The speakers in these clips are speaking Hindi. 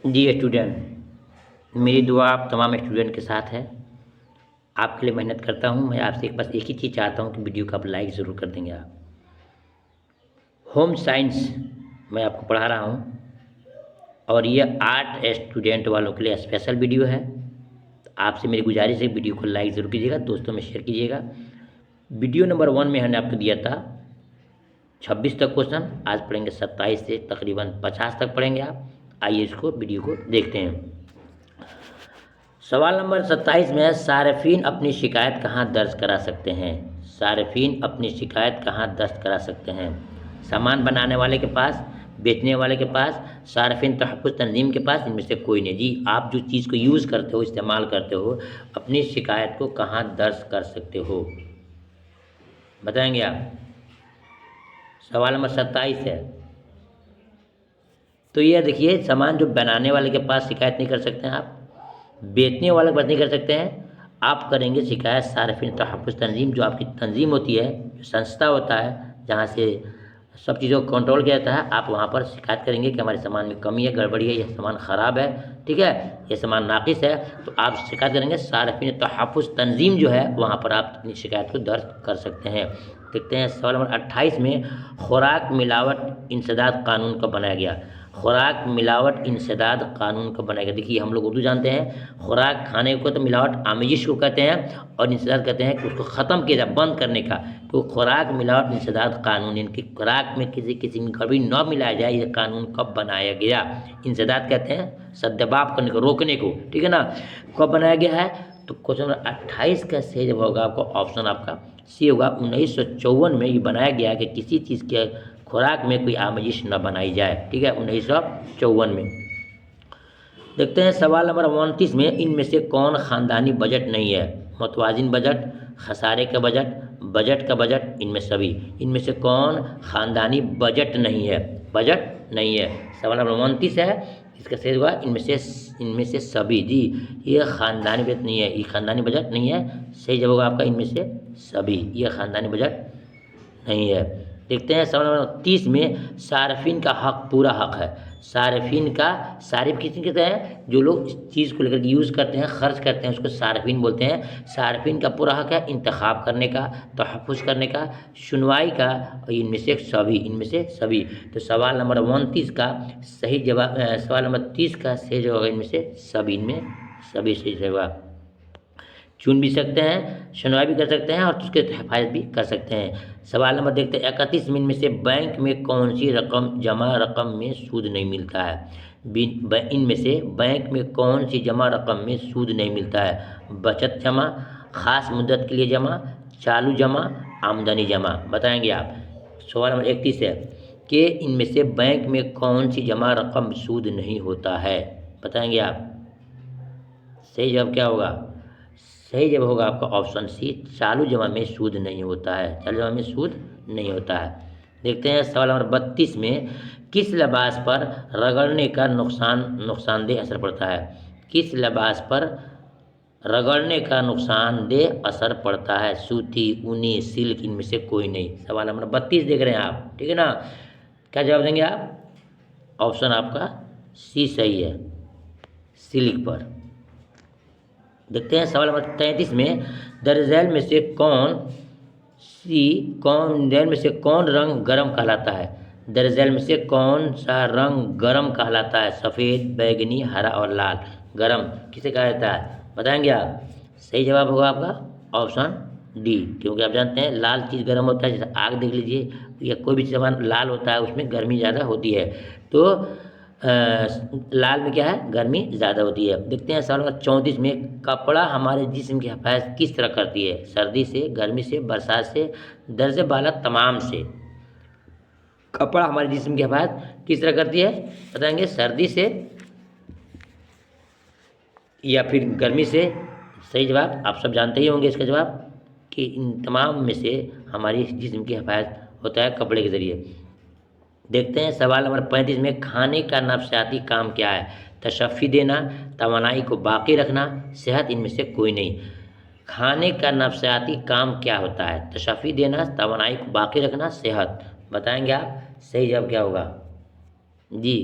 जी स्टूडेंट, मेरी दुआ आप तमाम स्टूडेंट के साथ है। आपके लिए मेहनत करता हूँ। मैं आपसे बस एक ही चीज़ चाहता हूँ कि वीडियो को आप लाइक ज़रूर कर देंगे। आप होम साइंस मैं आपको पढ़ा रहा हूँ और ये 8 स्टूडेंट वालों के लिए स्पेशल वीडियो है। तो आपसे मेरी गुजारिश है, वीडियो को लाइक ज़रूर कीजिएगा, दोस्तों में शेयर कीजिएगा। वीडियो नंबर 1 में हमने आपको दिया था 26 तक क्वेश्चन, आज पढ़ेंगे 27 से तकरीबन 50 तक पढ़ेंगे आप। आइए इसको वीडियो को देखते हैं। सवाल नंबर 27 में है, सार्फिन अपनी शिकायत कहाँ दर्ज करा सकते हैं? सार्फिन अपनी शिकायत कहाँ दर्ज करा सकते हैं? सामान बनाने वाले के पास, बेचने वाले के पास, सार्फिन तहफ़्फ़ुज़ तंजीम के पास, इनमें से कोई नहीं। जी, आप जो चीज़ को यूज़ करते हो, इस्तेमाल करते हो, अपनी शिकायत को कहाँ दर्ज कर सकते हो, बताएंगे आप। सवाल नंबर 27 है। तो ये देखिए, सामान जो बनाने वाले के पास शिकायत नहीं कर सकते हैं आप, बेचने वाले के पास नहीं कर सकते हैं। आप करेंगे शिकायत सार्फिन तहफ़्फ़ुज़ तंजीम, जो आपकी तंजीम होती है, जो संस्था होता है जहाँ से सब चीज़ों को कंट्रोल किया जाता है। आप वहाँ पर शिकायत करेंगे कि हमारे सामान में कमी है, गड़बड़ी है, यह सामान ख़राब है, ठीक है, ये सामान नाक़िस है। तो आप शिकायत करेंगे सार्फिन तहफ़्फ़ुज़ तंजीम जो है, वहाँ पर आप अपनी शिकायत को दर्ज कर सकते हैं। देखते हैं सवाल नंबर 28 में, खुराक मिलावट इंसदाद कानून कब बनाया गया? खुराक मिलावट इंसदाद कानून कब बनाया गया? देखिए, हम लोग उर्दू जानते हैं, खुराक खाने को तो मिलावट आमेजिश को कहते हैं, और इंसदाद कहते हैं कि उसको ख़त्म किया जाए, बंद करने का। तो खुराक मिलावट इंसदाद कानून, इनकी खुराक में किसी किस्म की गड़बड़ी न मिलाया जाए, ये कानून कब बनाया गया? इंसदाद कहते हैं सद्दबाप करने को, रोकने को, ठीक है ना। कब बनाया गया है? तो क्वेश्चन नंबर 28 का सही जवाब होगा आपको ऑप्शन आपका सी होगा। 1954 में ये बनाया गया कि किसी चीज़ के खुराक में कोई आमेजिश न बनाई जाए, ठीक है, 1954 में। देखते हैं सवाल नंबर 29 में, इनमें से कौन ख़ानदानी बजट नहीं है? मुतवाज़िन बजट, खसारे का बजट, बजट का बजट, इनमें सभी। इनमें से कौन ख़ानदानी बजट नहीं है? बजट नहीं है। सवाल नंबर 29 है, इसका सही होगा इनमें से सभी। जी, ये ख़ानदानी बजट नहीं है, ये ख़ानदानी बजट नहीं है। सही जवाब होगा आपका इनमें से सभी, ये ख़ानदानी बजट नहीं है। देखते हैं सवाल नंबर 30 में, सार्फिन का हक पूरा हक है। सार्फिन का, सारिफ किसे कहते हैं? जो लोग इस चीज़ को लेकर यूज़ करते हैं, खर्च करते हैं, उसको सार्फिन बोलते हैं। सार्फिन का पूरा हक है इंतखाब करने का, तहफ़्फ़ुज़ करने का, सुनवाई का, और इनमें से सभी, इनमें से सभी। तो सवाल नंबर 29 का सही जवाब, सवाल नंबर 30 का सही जवाब इनमें से सभी, इनमें सभी सही जवाब। चुन भी सकते हैं, सुनवाई भी कर सकते हैं, और उसके हिफाजत भी कर सकते हैं। सवाल नंबर देखते हैं 31 में से बैंक में कौन सी रकम जमा रकम में सूद नहीं मिलता है? इनमें से बैंक में कौन सी जमा रकम में सूद नहीं मिलता है? बचत जमा, खास मुद्दत के लिए जमा, चालू जमा, आमदनी जमा, बताएंगे आप। सवाल नंबर 31 है कि इनमें से बैंक में कौन सी जमा रकम में सूद नहीं होता है, बताएंगे आप। सही जवाब क्या होगा? सही जवाब होगा आपका ऑप्शन सी, चालू जमा में सूद नहीं होता है। चालू जमा में सूद नहीं होता है। देखते हैं सवाल नंबर 32 में, किस लिबास पर रगड़ने का नुकसानदेह असर पड़ता है? किस लिबास पर रगड़ने का नुकसानदेह असर पड़ता है? सूती, ऊनी, सिल्क, इनमें से कोई नहीं। सवाल नंबर 32 देख रहे हैं आप, ठीक है ना। क्या जवाब देंगे आप? ऑप्शन आपका सी सही है, सिल्क पर। देखते हैं सवाल नंबर 33 में, दरअसल में से कौन रंग गर्म कहलाता है? दरअसल में से कौन सा रंग गर्म कहलाता है? सफ़ेद, बैगनी, हरा और लाल। गर्म किसे कहा जाता है, बताएंगे आप। सही जवाब होगा आपका ऑप्शन डी, क्योंकि आप जानते हैं लाल चीज़ गर्म होता है। जैसे आग देख लीजिए, या कोई भी सामान लाल होता है, उसमें गर्मी ज़्यादा होती है। तो लाल में क्या है, गर्मी ज़्यादा होती है। देखते हैं सवाल नंबर 34 में, कपड़ा हमारे जिस्म की हिफाजत किस तरह करती है? सर्दी से, गर्मी से, बरसात से, दर्ज बाला तमाम से। कपड़ा हमारे जिस्म की हिफाजत किस तरह करती है, बताएंगे। सर्दी से या फिर गर्मी से। सही जवाब आप सब जानते ही होंगे इसका जवाब, कि इन तमाम में से हमारी जिस्म की हिफाजत होता है कपड़े के ज़रिए। देखते हैं सवाल नंबर 35 में, खाने का नफसियाती काम क्या है? तशफ़ी देना, तवानाई को बाकी रखना, सेहत, इनमें से कोई नहीं। खाने का नफसियाती काम क्या होता है? तशफ़ी देना, तवानाई को बाकी रखना, सेहत, बताएंगे आप। सही जवाब क्या होगा? जी,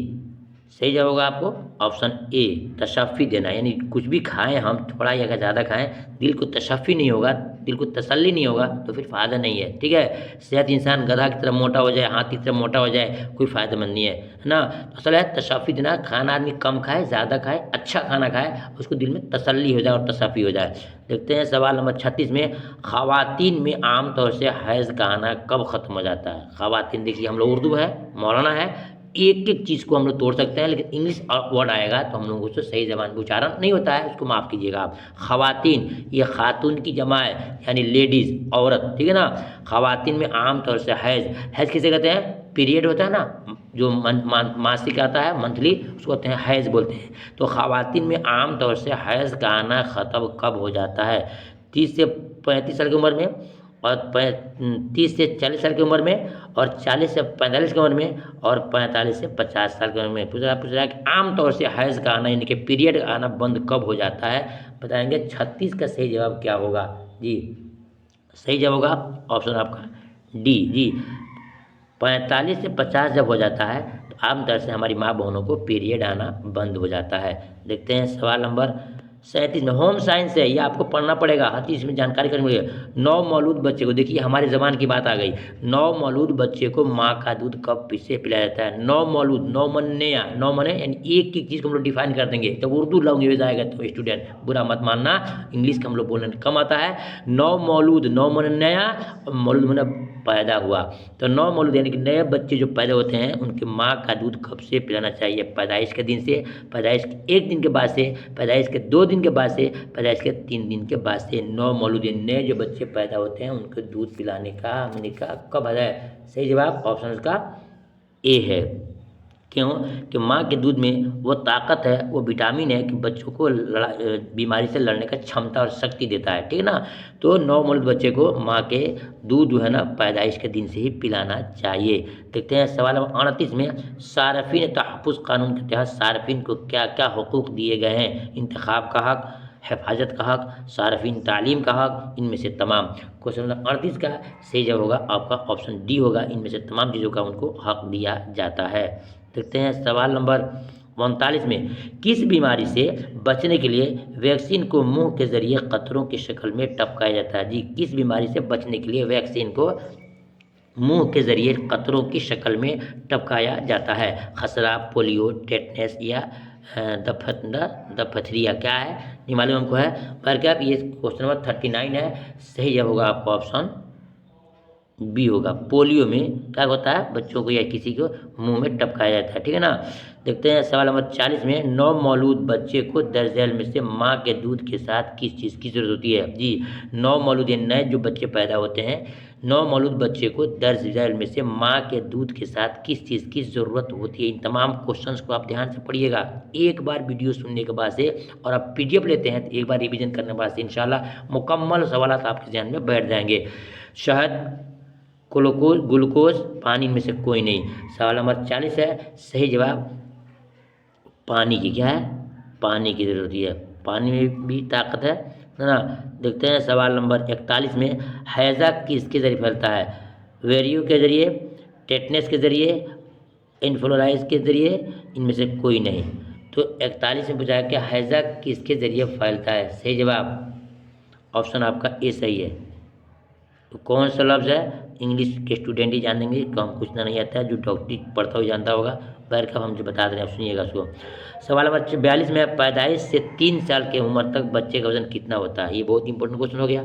सही जवाब होगा आपको ऑप्शन ए, तशफ़ी देना, यानी कुछ भी खाएं हम थोड़ा या अगर ज़्यादा खाएं, दिल को तशफ़ी नहीं होगा, दिल को तसल्ली नहीं होगा तो फिर फ़ायदा नहीं है। ठीक है, सेहत इंसान गधा की तरह मोटा हो जाए, हाथी की तरह मोटा हो जाए, कोई फ़ायदेमंद नहीं है ना। तो असल है तशफ़ी देना, खाना आदमी कम खाए, ज़्यादा खाए, अच्छा खाना खाए, उसको दिल में तसल्ली हो जाए और तशफ़ी हो जाए। देखते हैं सवाल नंबर 36 में, ख़वातीन में आम तौर से हैज़ का आना कब ख़त्म हो जाता है। ख़वातीन देखिए हम लोग उर्दू है, मौलाना है, एक एक चीज़ को हम लोग तोड़ सकते हैं, लेकिन इंग्लिश वर्ड आएगा तो हम लोगों को सही ज़बान में उच्चारण नहीं होता है, उसको माफ़ कीजिएगा आप। ख़वातीन ये खातून की जमा है, यानी लेडीज़, औरत, ठीक है ना। ख़वातीन में आम तौर से हैज़, हैज़ किसे कहते हैं, पीरियड होता है ना, जो मासिक आता है मंथली, उसको कहते हैं हैज़ बोलते हैं। तो ख़वातीन में आम तौर से हैज़ का आना ख़त्म कब हो जाता है, 30 से 35 साल की उम्र में, और 30 से 40 साल की उम्र में, और 40 से 45 की उम्र में, और 45 से 50 साल की उम्र में। पूछ रहा है कि आमतौर से हैज़ का आना यानी कि पीरियड आना बंद कब हो जाता है। बताएंगे 36 का सही जवाब क्या होगा जी। सही जवाब होगा ऑप्शन आपका डी जी, 45 से 50 जब हो जाता है तो आमतौर से हमारी माँ बहनों को पीरियड आना बंद हो जाता है। देखते हैं सवाल नंबर 37 में, होम साइंस है, ये आपको पढ़ना पड़ेगा, हर चीज़ में जानकारी करनी पड़ेगी। नौ मौलूद बच्चे को, देखिए हमारे ज़बान की बात आ गई, नौ मौलूद बच्चे को माँ का दूध कब किससे पिलाया जाता है। नौ मौलूद, नौ मन्ने, या नौ मने यानी एक एक चीज़ को हम लोग डिफाइन कर देंगे। जब उर्दू लैंग्वेज आएगा तो स्टूडेंट बुरा मत मानना, इंग्लिश का हम लोग बोलने कम आता है। नौ मौलूद, नौ मन नया, मौलूद मैंने पैदा हुआ, तो नौ मौलूद यानी कि नए बच्चे जो पैदा होते हैं उनकी माँ का दूध कब से पिलाना चाहिए। पैदाइश के दिन से, पैदाइश के 1 दिन के बाद से, पैदाइश के 2 दिन के बाद से, पैदाइश के 3 दिन के बाद से। नौ मौलूद नए जो बच्चे पैदा होते हैं उनको दूध पिलाने का हमने का कब है। सही जवाब ऑप्शन उसका ए है। क्यों कि माँ के दूध में वो ताकत है, वो विटामिन है कि बच्चों को बीमारी से लड़ने का क्षमता और शक्ति देता है, ठीक है ना। तो नौ मौलूद बच्चे को माँ के दूध जो है ना पैदाइश के दिन से ही पिलाना चाहिए। देखते हैं सवाल नंबर 38 में, सार्फिन तहफ़्फ़ुज़ कानून के तहत सार्फिन को क्या क्या हुकूक दिए गए हैं। इंतखाब का हक, हिफाजत का हक, सार्फिन तालीम का हक, इनमें से तमाम। क्वेश्चन नंबर 38 का सही जवाब होगा आपका ऑप्शन डी होगा, इनमें से तमाम चीज़ों का उनको हक दिया जाता है। देखते हैं सवाल नंबर 39 में, किस बीमारी से बचने के लिए वैक्सीन को मुंह के जरिए कतरों की शक्ल में टपकाया जाता है। जी, किस बीमारी से बचने के लिए वैक्सीन को मुंह के जरिए कतरों की शक्ल में टपकाया जाता है। खसरा, पोलियो, टेटनस या दफथरिया, क्या है नहीं मालूम हमको है, पर क्या ये क्वेश्चन नंबर 39 है। सही जवाब होगा आपका ऑप्शन बी होगा। पोलियो में क्या होता है, बच्चों को या किसी को मुंह में टपकाया जाता है, ठीक है ना। देखते हैं सवाल नंबर 40 में, नौ मौलूद बच्चे को दर्ज झेल में से माँ के दूध के साथ किस चीज़ की जरूरत होती है। जी, नौ मौलूद नए जो बच्चे पैदा होते हैं, नौ मौलूद बच्चे को दर्ज झेल में से माँ के दूध के साथ किस चीज़ की ज़रूरत होती है। इन तमाम क्वेश्चंस को आप ध्यान से पढ़िएगा एक बार वीडियो सुनने के बाद से, और आप पीडीएफ लेते हैं तो एक बार रिवीजन करने के बाद से इंशाल्लाह मुकम्मल सवाल आपके ध्यान में बैठ जाएंगे। शहद, ग्लूकोज, पानी में से कोई नहीं। सवाल नंबर 40 है, सही जवाब पानी की, क्या है, पानी की जरूरत है, पानी में भी ताकत है ना। देखते हैं सवाल नंबर 41 में, हैज़ा किसके जरिए फैलता है। वेरियो के जरिए, टेटनस के जरिए, इन्फ्लुएंजा के जरिए, इनमें से कोई नहीं। तो 41 में पूछा है कि हैज़ा किसके जरिए फैलता है। सही जवाब ऑप्शन आपका ए सही है। तो कौन सा लफ्ज़ है, इंग्लिश के स्टूडेंट ही जानेंगे, कम कुछ ना नहीं आता है, जो डॉक्टरी पढ़ता हुआ जानता होगा। बैर का हम जो बता दे रहे हैं सुनिएगा उसको। सवाल नंबर 42 में, पैदाइश से 3 साल की उम्र तक बच्चे का वजन कितना होता है। ये बहुत इंपॉर्टेंट क्वेश्चन हो गया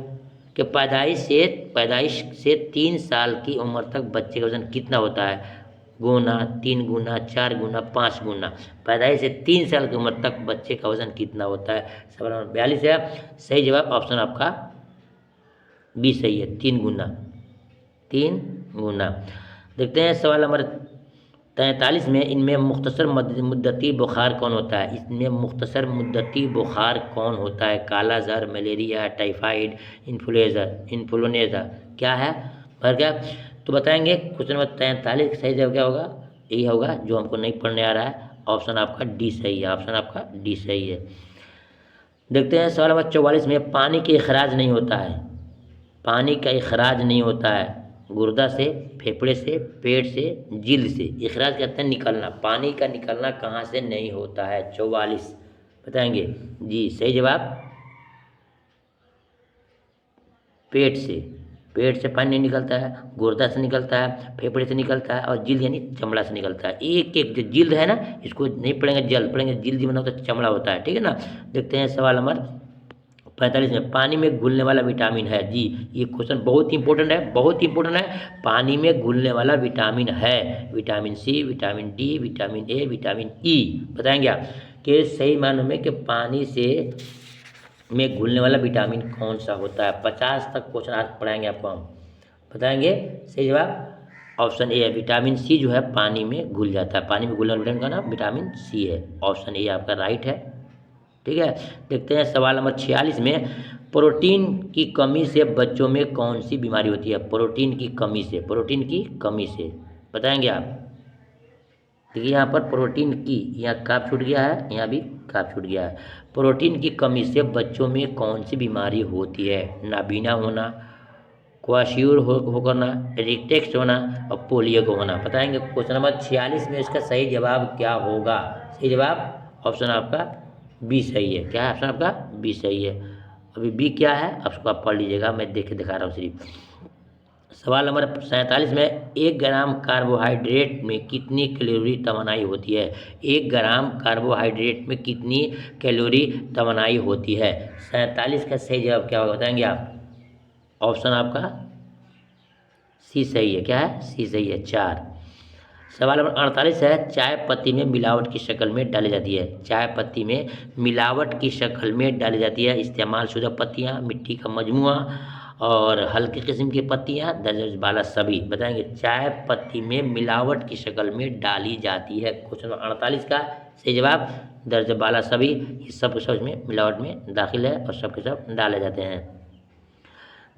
कि पैदाइश से 3 साल की उम्र तक बच्चे का वजन कितना होता है। गुना, 3 गुना, 4 गुना, 5 गुना। पैदाइश से 3 साल की उम्र तक बच्चे का वजन कितना होता है। सवाल नंबर 42 है, सही जवाब ऑप्शन आपका बी सही है, 3 गुना, 3 गुना। देखते हैं सवाल नंबर 43 में, इनमें मुख्तसर मुद्दती बुखार कौन होता है। इसमें मुख्तसर मुद्दती बुखार कौन होता है। काला ज़र, मलेरिया, टाइफाइड, इन्फ्लुएंजा, क्या है भर क्या। तो बताएंगे क्वेश्चन नंबर 43 सही जवाब क्या होगा, यही होगा जो हमको नहीं पढ़ने आ रहा है। ऑप्शन आपका डी सही है, ऑप्शन आपका डी सही है। देखते हैं सवाल नंबर 44 में, पानी के अखराज नहीं होता है, पानी का अखराज नहीं होता है, गुर्दा से, फेफड़े से, पेट से, जिल्द से। इखराज कहते हैं निकलना, पानी का निकलना कहाँ से नहीं होता है? 44 बताएंगे जी। सही जवाब पेट से। पेट से पानी नहीं निकलता है, गुर्दा से निकलता है, फेफड़े से निकलता है और जिल्द यानी चमड़ा से निकलता है। एक एक जो जिल्द है ना, इसको नहीं पढ़ेंगे जल्द पढ़ेंगे, जिल्द ही बना होता है, चमड़ा होता है। ठीक है ना। देखते हैं सवाल नंबर 45 में, पानी में घुलने वाला विटामिन है जी। ये क्वेश्चन बहुत इंपॉर्टेंट है, बहुत इंपॉर्टेंट है। पानी में घुलने वाला विटामिन है vitamin C, vitamin D, vitamin A, vitamin E. बताएंगे आप कि सही मानों में कि पानी से में घुलने वाला विटामिन कौन सा होता है? 50 तक क्वेश्चन आज पढ़ाएंगे आपको हम। बताएंगे सही जवाब ऑप्शन ए है, विटामिन सी जो है पानी में घुल जाता है। पानी में घुलने वाला विटामिन का नाम विटामिन सी है। ऑप्शन ए आपका राइट है। ठीक है। देखते हैं सवाल नंबर 46 में, प्रोटीन की कमी से बच्चों में कौन सी बीमारी होती है? प्रोटीन की कमी से, प्रोटीन की कमी से बताएंगे आप। देखिए यहाँ पर प्रोटीन की, यहाँ काफ छूट गया है, यहाँ भी काफ छूट गया है। प्रोटीन की कमी से बच्चों में कौन सी बीमारी होती है? नाबीना होना, क्वाशियोर हो करना, रिटेक्स होना और पोलियो को होना। बताएंगे क्वेश्चन नंबर 46 में इसका सही जवाब क्या होगा? सही जवाब ऑप्शन आपका बी सही है। क्या है ऑप्शन आपका? बी सही है। अभी बी क्या है आपको आप पढ़ लीजिएगा, मैं देख के दिखा रहा हूँ सिर्फ। सवाल नंबर 47 में, 1 ग्राम कार्बोहाइड्रेट में कितनी कैलोरी तमन्नाई होती है? 1 ग्राम कार्बोहाइड्रेट में कितनी कैलोरी तमन्नाई होती है? 47 का सही जवाब क्या होगा बताएंगे आप? ऑप्शन आपका सी सही है। क्या है? सी सही है, 4। सवाल नंबर 48 है, चाय पत्ती में मिलावट की शक्ल में डाली जाती है? चाय पत्ती में मिलावट की शक्ल में डाली जाती है इस्तेमाल शुदा पत्तियाँ, मिट्टी का मजमुआ और हल्की किस्म की पत्तियाँ, दर्ज बाला सभी। बताएंगे चाय पत्ती में मिलावट की शक्ल में डाली जाती है। क्वेश्चन नंबर 48 का सही जवाब दर्ज बाला सभी। ये सब में मिलावट में दाखिल है और सब के सब डाले जाते हैं।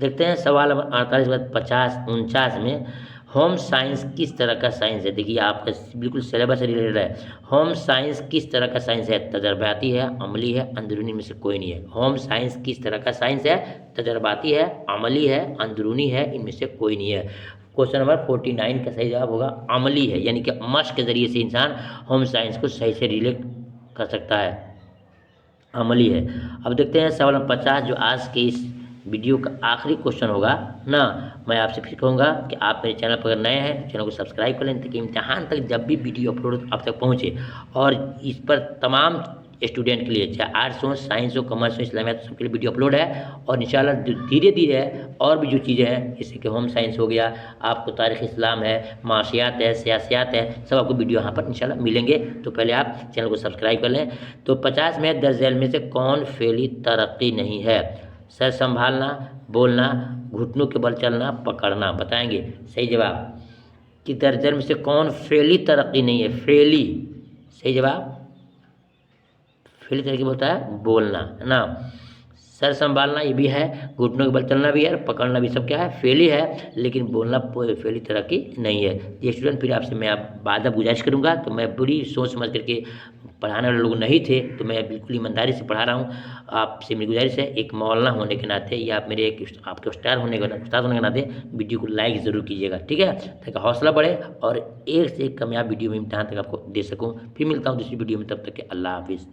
देखते हैं सवाल नंबर 48 बाद 49 में, होम साइंस किस तरह का साइंस है? देखिए आपका बिल्कुल सिलेबस से रिलेटेड है। होम साइंस किस तरह का साइंस है? तजर्बाती है, अमली है, अंदरूनी में से कोई नहीं है। होम साइंस किस तरह का साइंस है? तजर्बाती है, अमली है, अंदरूनी है, इनमें से कोई नहीं है। क्वेश्चन नंबर 49 का सही जवाब होगा अमली है, यानी कि मश्क के जरिए से इंसान होम साइंस को सही से रिलेट कर सकता है, अमली है। अब देखते हैं सवाल नंबर 50 जो आज के इस वीडियो का आखिरी क्वेश्चन होगा ना। मैं आपसे फिर कहूँगा कि आप मेरे चैनल पर अगर नए हैं तो चैनल को सब्सक्राइब कर लें ताकि इम्तिहान तक जब भी वीडियो अपलोड आप तक पहुँचे। और इस पर तमाम स्टूडेंट के लिए, चाहे आर्ट्स हो, साइंस हो, कॉमर्स हो, इस्लामियात, सबके लिए वीडियो अपलोड है। और इंशाल्लाह धीरे धीरे और भी जो चीज़ें हैं जैसे कि होम साइंस हो गया, आपको तारीख़ इस्लाम है, माशियात है, सियासियात है, सब आपको वीडियो यहाँ पर इंशाल्लाह मिलेंगे। तो पहले आप चैनल को सब्सक्राइब कर लें। तो 50 में दर्ज झेल में से कौन फेली तरक्की नहीं है? सर संभालना, बोलना, घुटनों के बल चलना, पकड़ना। बताएंगे सही जवाब कि दर्जन में से कौन फेली तरक्की नहीं है? फेली सही जवाब फेली तरक्की बोलता है बोलना, है ना। सर संभालना ये भी है, घुटनों के बल चलना भी है, पकड़ना भी, सब क्या है? फेली है। लेकिन बोलना फेली तरक्की नहीं है। ये स्टूडेंट फिर आपसे मैं बाद में गुजारिश करूँगा कि मैं बड़ी सोच समझ करके पढ़ाने वाले लोग नहीं थे तो मैं बिल्कुल ईमानदारी से पढ़ा रहा हूँ। आपसे मेरी गुजारिश है एक मौलाना होने के नाते या आप मेरे एक आपके उस्ताद होने के नाते वीडियो को लाइक ज़रूर कीजिएगा, ठीक है, ताकि हौसला बढ़े और एक से एक कामयाब वीडियो में इम्तिहान तक आपको दे सकूँ। फिर मिलता हूँ दूसरी वीडियो में, तब तक के अल्लाह हाफिज़।